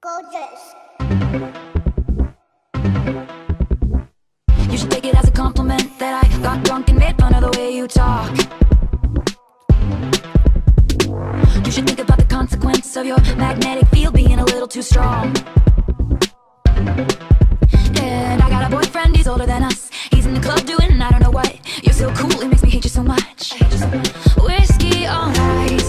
Gorgeous. You should take it as a compliment that I got drunk and made fun of the way you talk. You should think about the consequence of your magnetic field being a little too strong. And I got a boyfriend, he's older than us. He's in the club doing I don't know what. You're so cool, it makes me hate you so much. Whiskey on ice,